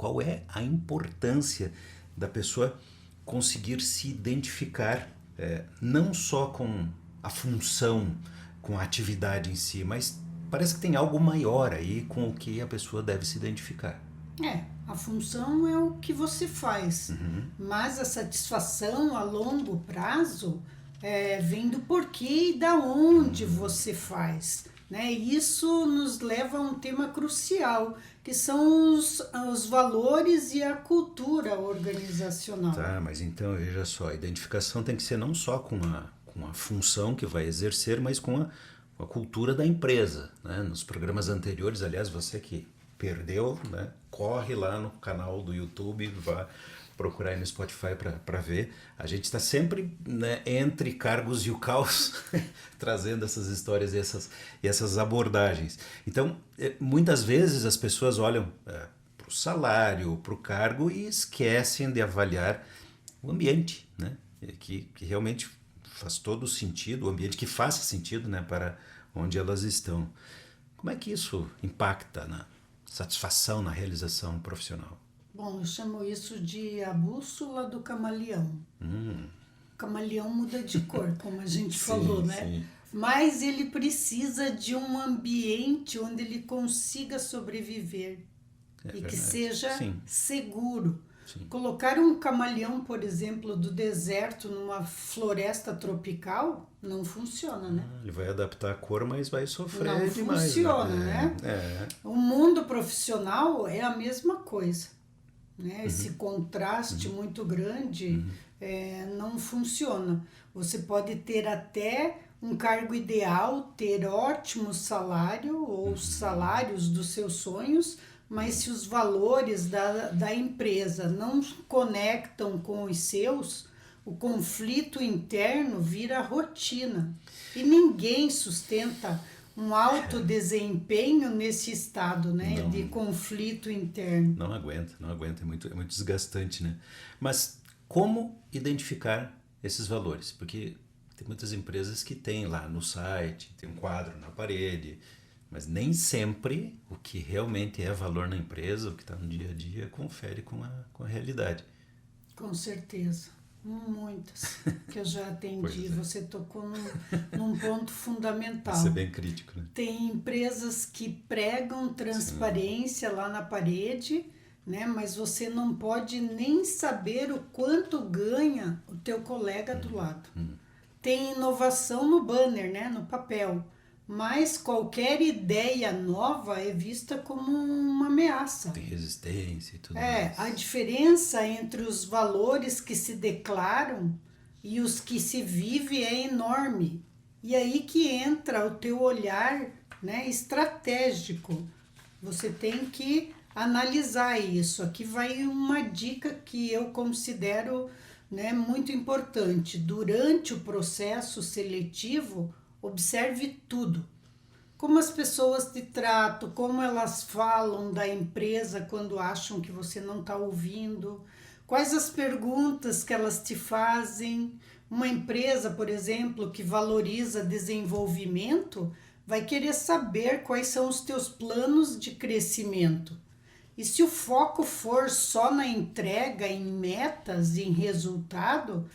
qual é a importância da pessoa conseguir se identificar, não só com a função, com a atividade em si, mas parece que tem algo maior aí com o que a pessoa deve se identificar. A função é o que você faz, mas a satisfação a longo prazo vem do porquê e da onde você faz. Né? Isso nos leva a um tema crucial, que são os valores e a cultura organizacional. Tá, mas então veja só, a identificação tem que ser não só com a função que vai exercer, mas com a cultura da empresa. Né? Nos programas anteriores, aliás, você que perdeu, né? Corre lá no canal do YouTube, vá procurar aí no Spotify para ver. A gente está sempre, né, entre cargos e o caos trazendo essas histórias e essas abordagens. Então, muitas vezes as pessoas olham para o salário, para o cargo e esquecem de avaliar o ambiente, né? Que realmente faz todo o sentido, o ambiente que faça sentido, né, para onde elas estão. Como é que isso impacta na satisfação, na realização profissional? Bom, eu chamo isso de a bússola do camaleão. O camaleão muda de cor, como a gente falou, né? Sim. Mas ele precisa de um ambiente onde ele consiga sobreviver e verdade. que seja seguro. Sim. Colocar um camaleão, por exemplo, do deserto numa floresta tropical não funciona, né? Ele vai adaptar a cor, mas vai sofrer não demais. Não funciona, né? O mundo profissional é a mesma coisa. Né? Esse contraste muito grande não funciona. Você pode ter até um cargo ideal, ter ótimo salário ou salários dos seus sonhos, mas se os valores da empresa não conectam com os seus, o conflito interno vira rotina. E ninguém sustenta um alto desempenho nesse estado, né, de conflito interno. Não aguenta, é muito desgastante, né? Mas como identificar esses valores? Porque tem muitas empresas que têm lá no site, tem um quadro na parede, mas nem sempre o que realmente é valor na empresa, o que está no dia a dia, confere com a realidade. Com certeza. Muitas que eu já atendi. Você tocou num ponto fundamental. Isso é bem crítico, né? Tem empresas que pregam transparência lá na parede, né? Mas você não pode nem saber o quanto ganha o teu colega do lado. Tem inovação no banner, né? No papel. Mas qualquer ideia nova é vista como uma ameaça. Tem resistência e tudo mais. A diferença entre os valores que se declaram e os que se vive é enorme. E aí que entra o teu olhar, né, estratégico. Você tem que analisar isso. Aqui vai uma dica que eu considero, né, muito importante. Durante o processo seletivo, observe tudo. Como as pessoas te tratam, como elas falam da empresa quando acham que você não está ouvindo, quais as perguntas que elas te fazem. Uma empresa, por exemplo, que valoriza desenvolvimento, vai querer saber quais são os teus planos de crescimento. E se o foco for só na entrega, em metas, em resultado,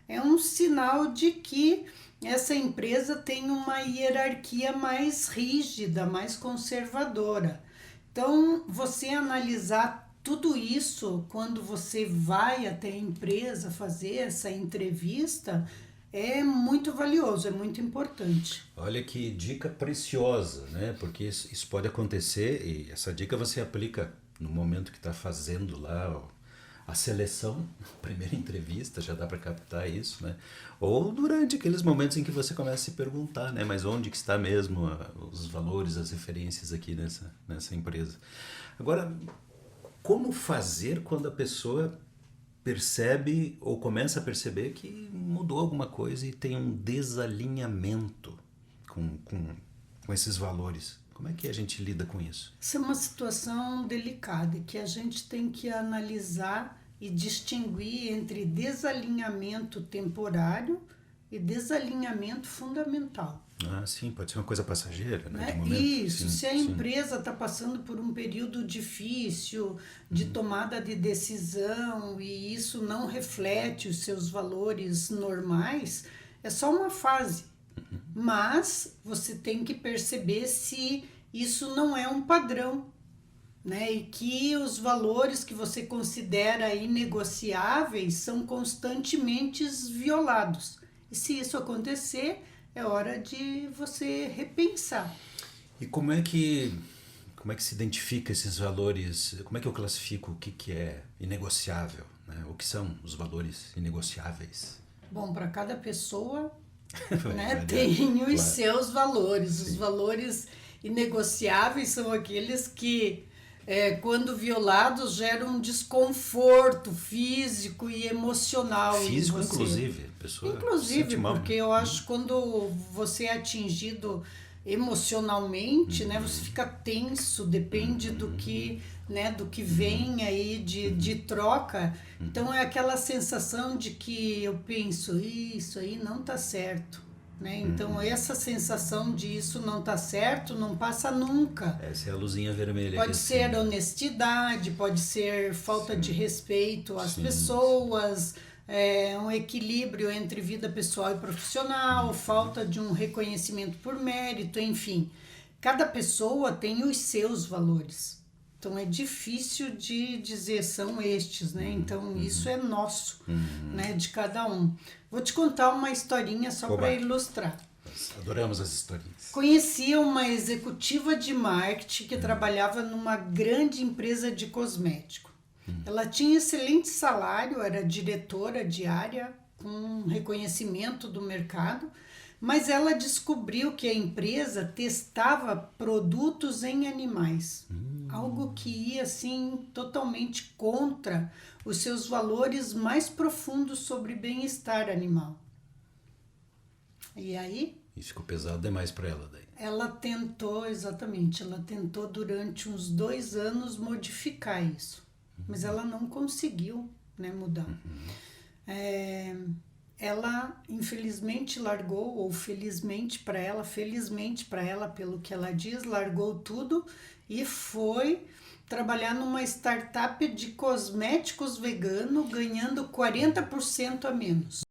é um sinal de que essa empresa tem uma hierarquia mais rígida, mais conservadora. Então, você analisar tudo isso quando você vai até a empresa fazer essa entrevista é muito valioso, é muito importante. Olha que dica preciosa, né? Porque isso pode acontecer e essa dica você aplica no momento que está fazendo lá a seleção, a primeira entrevista, já dá para captar isso, né? Ou durante aqueles momentos em que você começa a se perguntar, né? Mas onde que está mesmo os valores, as referências aqui nessa empresa? Agora, como fazer quando a pessoa percebe ou começa a perceber que mudou alguma coisa e tem um desalinhamento com esses valores? Como é que a gente lida com isso? Essa é uma situação delicada que a gente tem que analisar e distinguir entre desalinhamento temporário e desalinhamento fundamental. Ah, sim, pode ser uma coisa passageira, né? Né? De momento. Isso, Sim, se a sim. empresa está passando por um período difícil de tomada de decisão e isso não reflete os seus valores normais, é só uma fase. Mas você tem que perceber se isso não é um padrão, né? E que os valores que você considera inegociáveis são constantemente violados. E se isso acontecer, é hora de você repensar. E como é que se identifica esses valores? Como é que eu classifico o que é inegociável, né? O que são os valores inegociáveis? Bom, para cada pessoa, né, Variar, tem os claro. seus valores. Os Sim. valores inegociáveis são aqueles que, quando violados, geram um desconforto físico e emocional em Físico, você. inclusive. A pessoa se Inclusive, sente mal, porque né? eu acho que quando você é atingido emocionalmente, né, você fica tenso, depende do que, né, do que vem aí de troca. Então é aquela sensação de que eu penso, isso aí não tá certo, né? Então essa sensação de isso não tá certo não passa nunca. Essa é a luzinha vermelha. Pode que ser acende. honestidade, pode ser falta de respeito às Sim, pessoas, um equilíbrio entre vida pessoal e profissional, falta de um reconhecimento por mérito, enfim. Cada pessoa tem os seus valores. Então é difícil de dizer são estes, né? Então isso é nosso, né? De cada um. Vou te contar uma historinha só Oba. para ilustrar. Nós adoramos as historinhas. Conheci uma executiva de marketing que trabalhava numa grande empresa de cosmético. Ela tinha excelente salário, era diretora de área, com reconhecimento do mercado, mas ela descobriu que a empresa testava produtos em animais. Algo que ia assim totalmente contra os seus valores mais profundos sobre bem-estar animal. E aí E ficou pesado demais para ela daí. ela tentou, exatamente, ela tentou durante uns 2 anos modificar isso, mas ela não conseguiu, né, mudar. Ela infelizmente largou, ou felizmente para ela, pelo que ela diz, largou tudo e foi trabalhar numa startup de cosméticos vegano, ganhando 40% a menos.